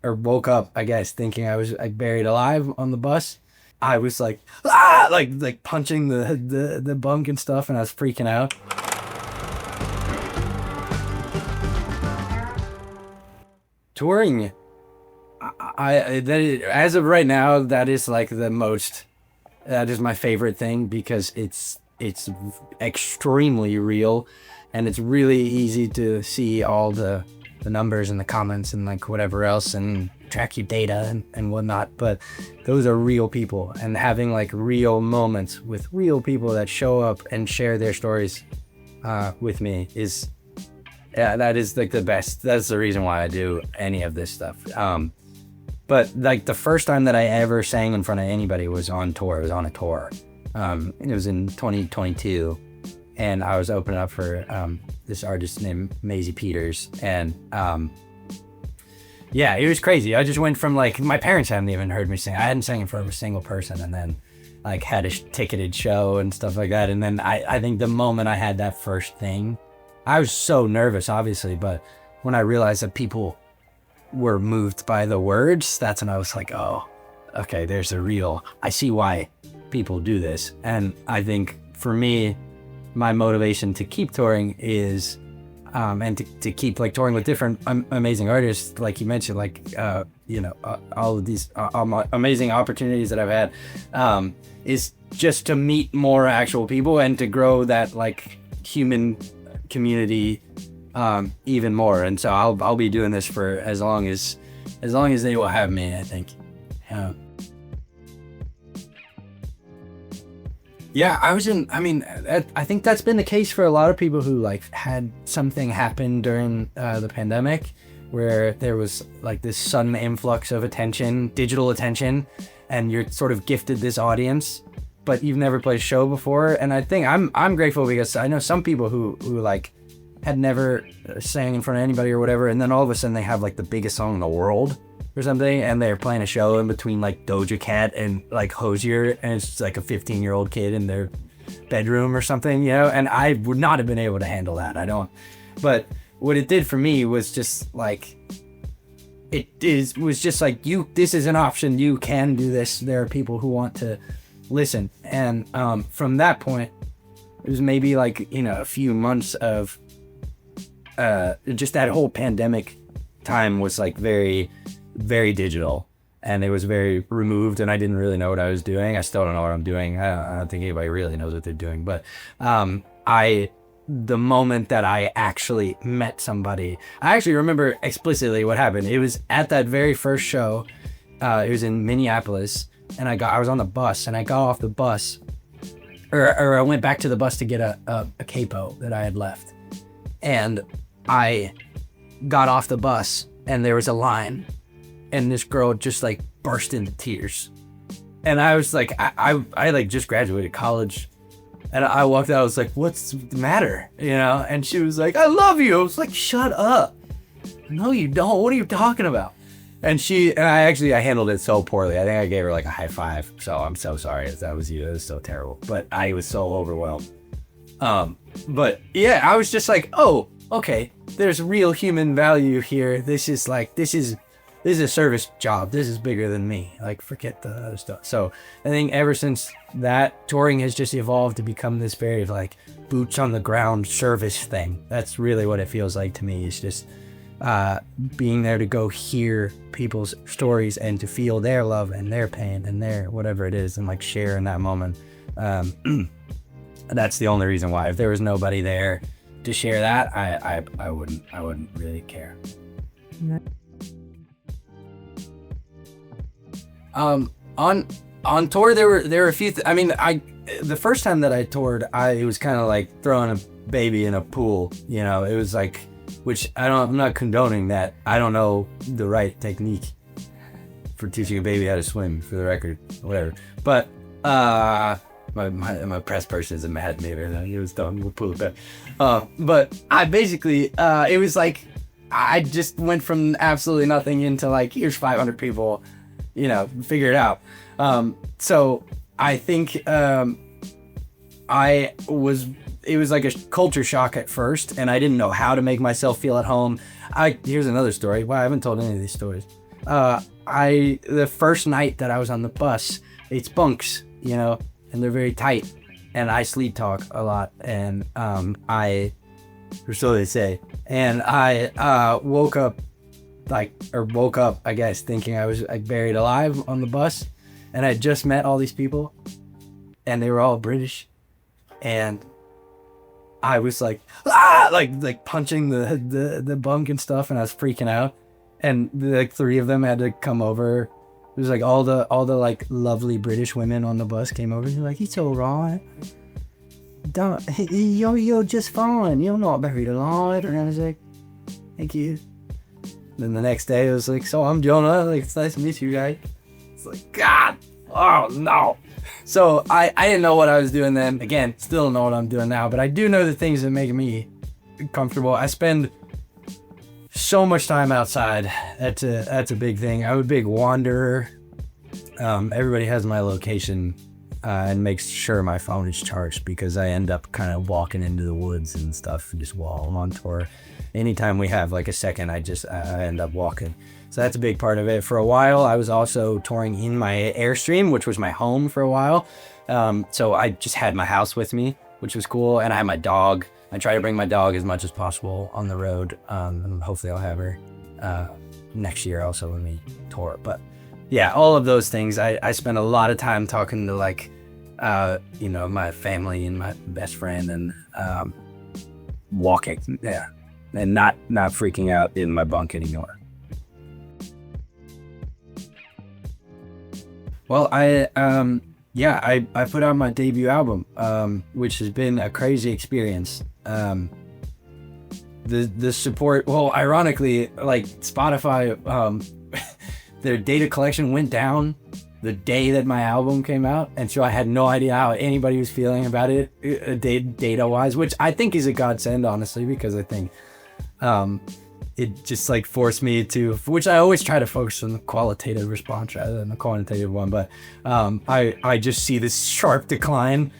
or woke up, I guess, thinking I was like buried alive on the bus. I was like, ah, like punching the bunk and stuff, and I was freaking out. Touring, as of right now, that is like that is my favorite thing because it's extremely real, and it's really easy to see all the numbers and the comments and like whatever else and track your data and whatnot. But those are real people, and having like real moments with real people that show up and share their stories with me is, yeah, that is like the best. That's the reason why I do any of this stuff. But like the first time that I ever sang in front of anybody was on tour. It was on a tour. It was in 2022, and I was opening up for this artist named Maisie Peters, and yeah, it was crazy. I just went from like, my parents hadn't even heard me sing. I hadn't sang in front of a single person, and then like had a ticketed show and stuff like that. And then I think the moment I had that first thing, I was so nervous, obviously, but when I realized that people were moved by the words, that's when I was like, oh, okay, there's a real, I see why people do this. And I think for me, my motivation to keep touring is, and to keep like touring with different amazing artists, like you mentioned, like, all of these amazing opportunities that I've had, is just to meet more actual people and to grow that like human community even more. And so I'll be doing this for as long as they will have me, I think. Yeah, I think that's been the case for a lot of people who like had something happen during the pandemic, where there was like this sudden influx of attention, digital attention, and you're sort of gifted this audience, but you've never played a show before. And I think I'm grateful because I know some people who like had never sang in front of anybody or whatever, and then all of a sudden they have like the biggest song in the world or something, and they're playing a show in between like Doja Cat and like Hosier, and it's like a 15-year-old kid in their bedroom or something, you know. And I would not have been able to handle that. I don't. But what it did for me was just like, was just like, this is an option. You can do this. There are people who want to listen. And from that point, it was maybe like, a few months of just that whole pandemic time was like very, very digital, and it was very removed, and I didn't really know what I was doing. I still don't know what I'm doing. I don't think anybody really knows what they're doing. But the moment that I actually met somebody, I actually remember explicitly what happened. It was at that very first show. It was in Minneapolis, and I was on the bus, and I got off the bus, or I went back to the bus to get a capo that I had left, and I got off the bus, and there was a line, and this girl just like burst into tears. And I was like, I like just graduated college, and I walked out, I was like, what's the matter? And she was like, I love you. I was like, shut up. No, you don't. What are you talking about? And I handled it so poorly. I think I gave her like a high five. So I'm so sorry if that was you. It was so terrible. But I was so overwhelmed. But yeah, I was just like, oh, okay, there's real human value here. This is a service job. This is bigger than me. Like, forget the other stuff. So I think ever since that, touring has just evolved to become this very like boots on the ground service thing. That's really what it feels like to me. It's just being there to go hear people's stories and to feel their love and their pain and their whatever it is, and like share in that moment. That's the only reason why. If there was nobody there to share that, I wouldn't really care. On tour, there were a few. The first time that I toured, it was kind of like throwing a baby in a pool. It was like, which I'm not condoning that. I don't know the right technique for teaching a baby how to swim, for the record, whatever. But my press person isn't mad at me. It was done. We'll pull it back. But I basically, it was like, I just went from absolutely nothing into like, here's 500 people, figure it out. So I think it was like a culture shock at first, and I didn't know how to make myself feel at home. Here's another story. Wow, I haven't told any of these stories. the first night that I was on the bus, it's bunks, you know, and they're very tight, and I sleep talk a lot, and or so they say, and I woke up, I guess, thinking I was like buried alive on the bus, and I just met all these people, and they were all British, and I was like punching the bunk and stuff, and I was freaking out, and like 3 of them had to come over. It was like all the like lovely British women on the bus came over. They're like, "It's all right. You're just fine. You're not buried alive." And I was like, "Thank you." Then the next day, I was like, "So I'm Jonah. Like, it's nice to meet you guys." It's like, God, oh no. So I didn't know what I was doing then. Again, still don't know what I'm doing now, but I do know the things that make me comfortable. I spend so much time outside. That's a big thing. I'm a big wanderer. Everybody has my location and makes sure my phone is charged, because I end up kind of walking into the woods and stuff just while I'm on tour. Anytime we have like a second, I end up walking. So that's a big part of it. For a while, I was also touring in my Airstream, which was my home for a while. So I just had my house with me, which was cool. And I had my dog. I try to bring my dog as much as possible on the road. And hopefully I'll have her next year also when we tour. But yeah, all of those things. I spent a lot of time talking to like, you know, my family and my best friend, and walking. Yeah. And not freaking out in my bunk anymore. Well, I put out my debut album, which has been a crazy experience. The support, well, ironically, like Spotify, their data collection went down the day that my album came out, and so I had no idea how anybody was feeling about it, data-wise, which I think is a godsend, honestly, because I think it just like forced me to, which I always try to focus on the qualitative response rather than the quantitative one, but I just see this sharp decline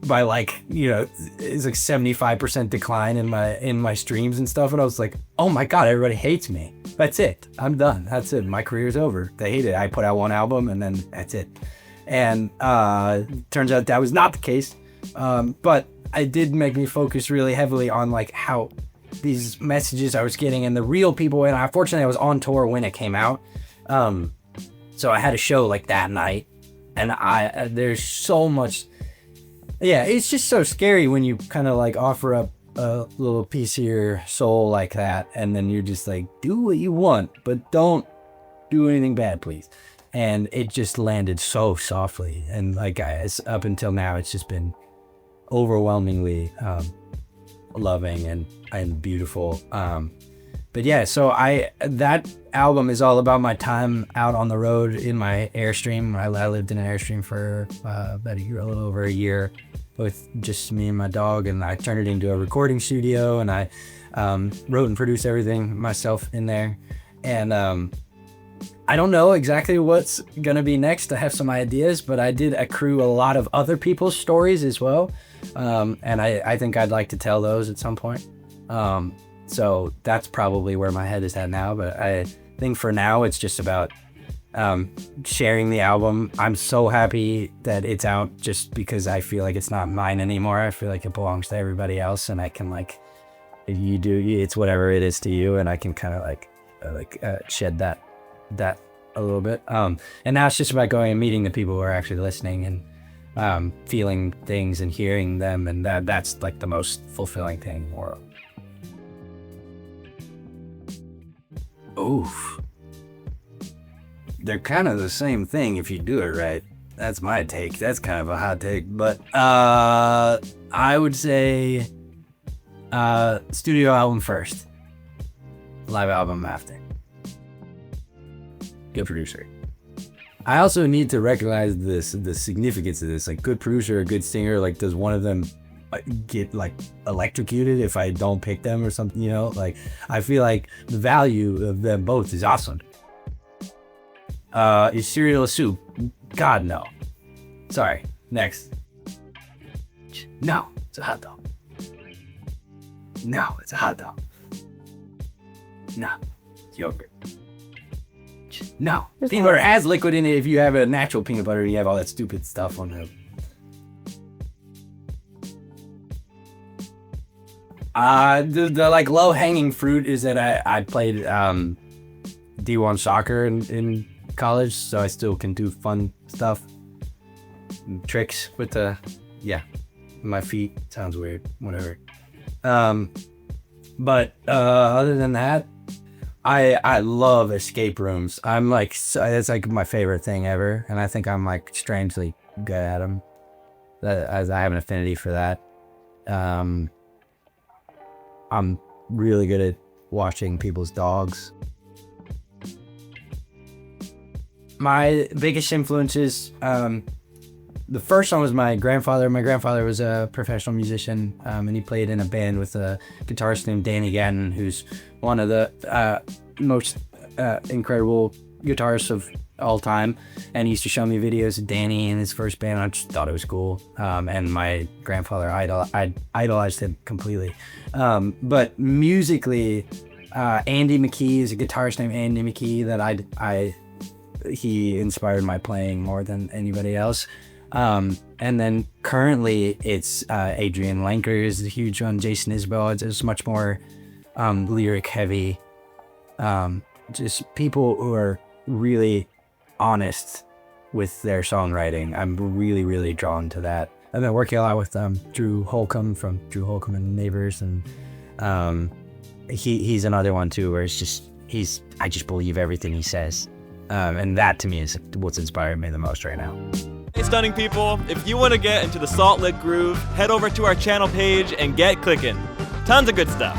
by like, you know, it's like 75% decline in my streams and stuff, and I was like, oh my god, everybody hates me. That's it, I'm done, that's it, my career's over. They hate it. I put out one album and then that's it. And turns out that was not the case, but it did make me focus really heavily on like how these messages I was getting and the real people. And unfortunately I was on tour when it came out, so I had a show like that night, and there's so much, yeah, it's just so scary when you kind of like offer up a little piece of your soul like that, and then you're just like, do what you want, but don't do anything bad, please. And it just landed so softly, and like, guys, up until now it's just been overwhelmingly loving and beautiful. But yeah, so that album is all about my time out on the road in my Airstream. I lived in an Airstream for about a little over a year, with just me and my dog, and I turned it into a recording studio, and I wrote and produced everything myself in there. And I don't know exactly what's gonna be next. I have some ideas, but I did accrue a lot of other people's stories as well, and I think I'd like to tell those at some point. So that's probably where my head is at now, but I think for now it's just about sharing the album. I'm so happy that it's out, just because I feel like it's not mine anymore. I feel like it belongs to everybody else, and I can like, it's whatever it is to you, and I can kind of like shed that a little bit. And now it's just about going and meeting the people who are actually listening and feeling things and hearing them, and that's like the most fulfilling thing in the world. Oof. They're kind of the same thing if you do it right. That's my take. That's kind of a hot take, but I would say studio album first, live album after. Good producer. I also need to recognize the significance of this. Like, good producer or good singer, like, does one of them get like electrocuted if I don't pick them or something, you know? Like, I feel like the value of them both is awesome. Is cereal a soup? God, no. Sorry. Next. No, it's a hot dog. No, it's a hot dog. No, it's yogurt. much. No. Peanut butter has liquid in it. If you have a natural peanut butter, you have all that stupid stuff on it. The like low hanging fruit is that I played D1 soccer in college, so I still can do fun stuff, tricks with my feet. Sounds weird, whatever. But other than that, I love escape rooms. I'm like, it's like my favorite thing ever, and I think I'm like strangely good at them. As I have an affinity for that. I'm really good at watching people's dogs. My biggest influences, the first one was my grandfather. My grandfather was a professional musician, and he played in a band with a guitarist named Danny Gatton, who's one of the most incredible guitarists of all time. And he used to show me videos of Danny and his first band. I just thought it was cool. And my grandfather, I idolized him completely. But musically, Andy McKee is a guitarist named Andy McKee that he inspired my playing more than anybody else. And then currently it's Adrian Lenker is a huge one. Jason Isbell. It's much more lyric heavy. Just people who are really honest with their songwriting. I'm really, really drawn to that. I've been working a lot with Drew Holcomb from Drew Holcomb and Neighbors, and he's another one too, where it's just I just believe everything he says, and that to me is what's inspiring me the most right now. Hey stunning people, if you want to get into the Salt Lick groove, head over to our channel page and get clicking. Tons of good stuff.